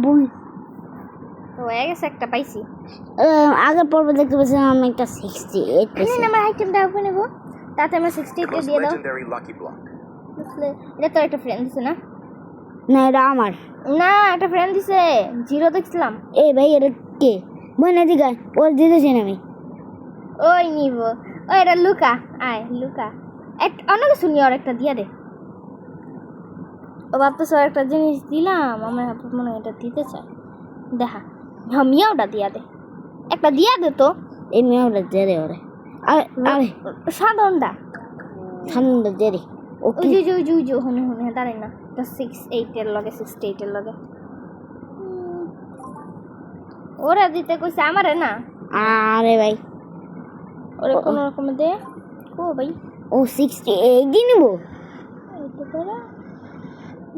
বোন তো হয়ে গেছে একটা পাইছি আগের পর্ব দেখতে পাচ্ছিলাম আমি একটা 68 পেয়েছি আমার আইটেমটা ওপেন নেবো তাতে আমার 68 দিয়ে দাও বুঝলে এটা তো একটা ফ্রেন্ড দিছে না না এটা আমার না একটা ফ্রেন্ড দিছে 0 দেখছিলাম এই ভাই এটা কে বোন এদিকে ওর দিতেছি না আমি ওই নিব ওই এটা লুকা আয় লুকা অন্য কিছু নিয়ে আর একটা দিয়া দে ও ভাবতেছে আর একটা জিনিস দিলাম আমার মনে হয় এটা দিতে চায় দেখা মিয়াওটা দিয়া দে একটা দিয়া দে তো এই মেয়েটা জেরে ওরে আরে আরে সাধারণটা ঠান্ডা জেরে ওকে ওই যে হুনে দাঁড়াই না তো 68 এর লগে 68 এর লগে ওরা দিতে কইছে আমারে না আরে ভাই ওরে কোনো রকম দে ও ভাই ও 68 দিয়ে নেবো এটা করে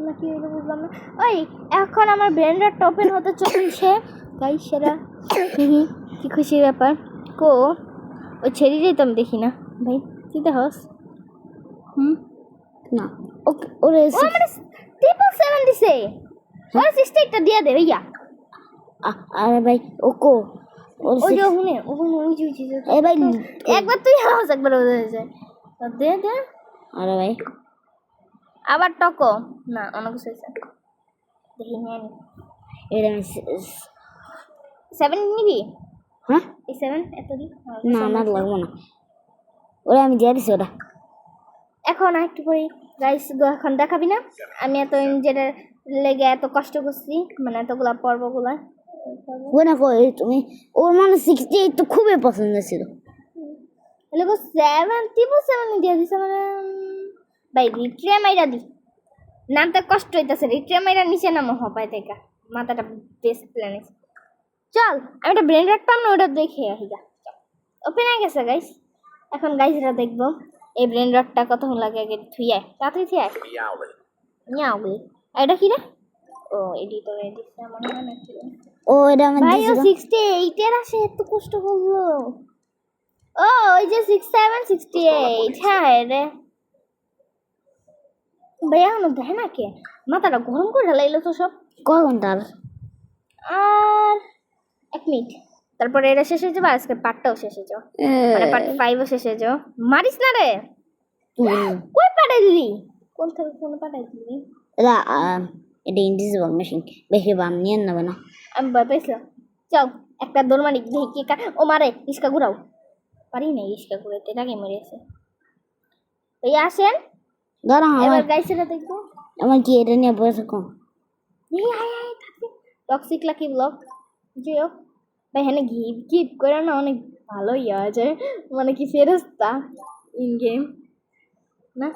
নাকি এটা বুঝলাম না ওই এখন আমার ব্র্যান্ডের ওপেন হতে চলছে গাইস সেরা কি খুশির ব্যাপার কো ওই ছেড়ে তো আমি দেখি না ভাই কি দেখস না ওকে ওরে ও মানে 777 দিছে ওরে 68টা দিয়া দে ভাইয়া আরে ভাই ওকো ওই যে ওখানে ওই যে এই ভাই একবার তুই হাস একবার ও হয়ে যায় দে আরে ভাই আবার টকো না অনেক কিছু হয়েছে দেখি নিয়ে নি এটা 7 নিবি হ্যাঁ এই 7 এত দি না আমার লাগবে না ওরে আমি দিয়ে দিছি ওটা এখন একটু পরে গাইস এখন দেখাবি না আমি এত যেটা লেগে এত কষ্ট করছি মানে এতগুলা পর্বগুলা ওই না কই তুমি ওর মানে 68 তো খুবই পছন্দ ছিল লোক 7 দিয়ে দিছে মানে ভাই রিট্রে মাইরা দি নামতে কষ্ট হইতাছে রিট্রে মাইরা নিচে নামো হপায় থেকে মাথাটা বেস্ট প্ল্যান আছে চল আমি একটা ব্রেন রাট পাম না ওটা দেখে আসি যা ওপেন হয়ে গেছে গাইস এখন গাইসরা দেখবো এই ব্রেন রাটটা কতক্ষণ লাগে আগে থুইয়া তাড়াতাড়ি থুইয়া নিয়াওগে এটা কি রে ও এডিটর এডিটর মনে হয় না কি ও এটা আমার ভাই ও দিছিল 68 এর আসে এত কষ্ট করলো ও ওই যে 67 68 হ্যাঁ রে ভাই এখন দেখে না কে মাথাটা গরম করে ঢালাইলো তো সব কয় ঘন্টার আর 1 মিনিট তারপরে এটা শেষ হয়ে যাবে আজকে পার্টটাও শেষ হয়ে যাবে মানে পার্ট 5ও শেষ হয়ে যাবে মারিস না রে কই পাঠাই দিলি কোন থেকে ফোন পাঠাই দিলি এটা এটা ইনভিজিবল মেশিন বেশি বাম নিয়ে নেবে না আমি ভয় পাইছিলাম চল একটা দৌড় মারি দেখি কে ও মারে ইস্কা ঘুরাও পারি না ইস্কা ঘুরাইতে এটাকে মেরেছে এই আসেন দাঁড়া এবার গাইসেরা দেখবো আমার কি এটা নিয়ে বসে কম এই আয় থাকবে টক্সিক লাকি ব্লগ জিও ভাই হ্যাঁ গিফট করে না অনেক ভালো ইয়ে আছে মানে কি ফেরস্তা ইন গেম না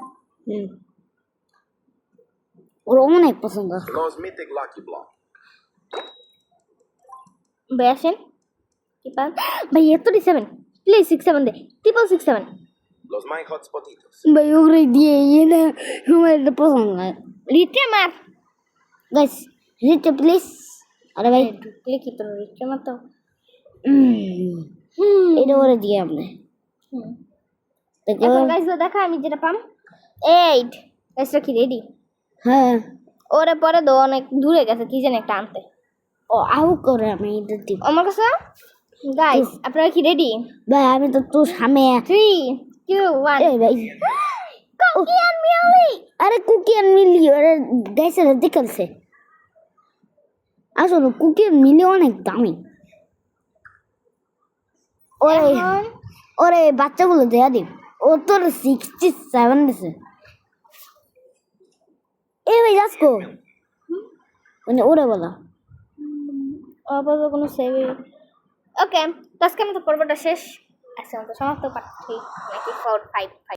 ওর অনেক পছন্দ Cosmetic Lucky Block. ভাই আসেন কি পান ভাই এত 7 please 67 they 67 Los My Hotspotitos. ভাই ওরে দিয়ে এটা আমার এটা পছন্দ না রিটে মার গাইস রিটে প্লিজ আরে ভাই ঢুকলে কি তোর রিটে মার তো এটা ওরে দিয়ে আপনি এখন গাইস দেখা আমি যেটা পাম 8 গাইসরা কি রেডি হ্যাঁ ওরে পরে দো অনেক দূরে গেছে কি জানি একটা আনতে ও আউ করে আমি এটা দিব আমার কাছে গাইস আপনারা কি রেডি ভাই আমি তো তোর সামনে 3 2 1 এই ভাই কুকি আর মিলি আরে কুকি আর মিলি ওরে গাইসের দেখলছে আসলে কুকি আর মিলি অনেক দামি ওরে ওরে বাচ্চাগুলো দেয়া দিন ও তোর 67 দিছে এই ভাই যাসকো মানে ওরে বলা আবার কোনো সেভ ওকে আজকে আমাদের পর্বটা শেষ আজকে আমাদের সমাপ্ত পার্ট 3 নাকি 4 5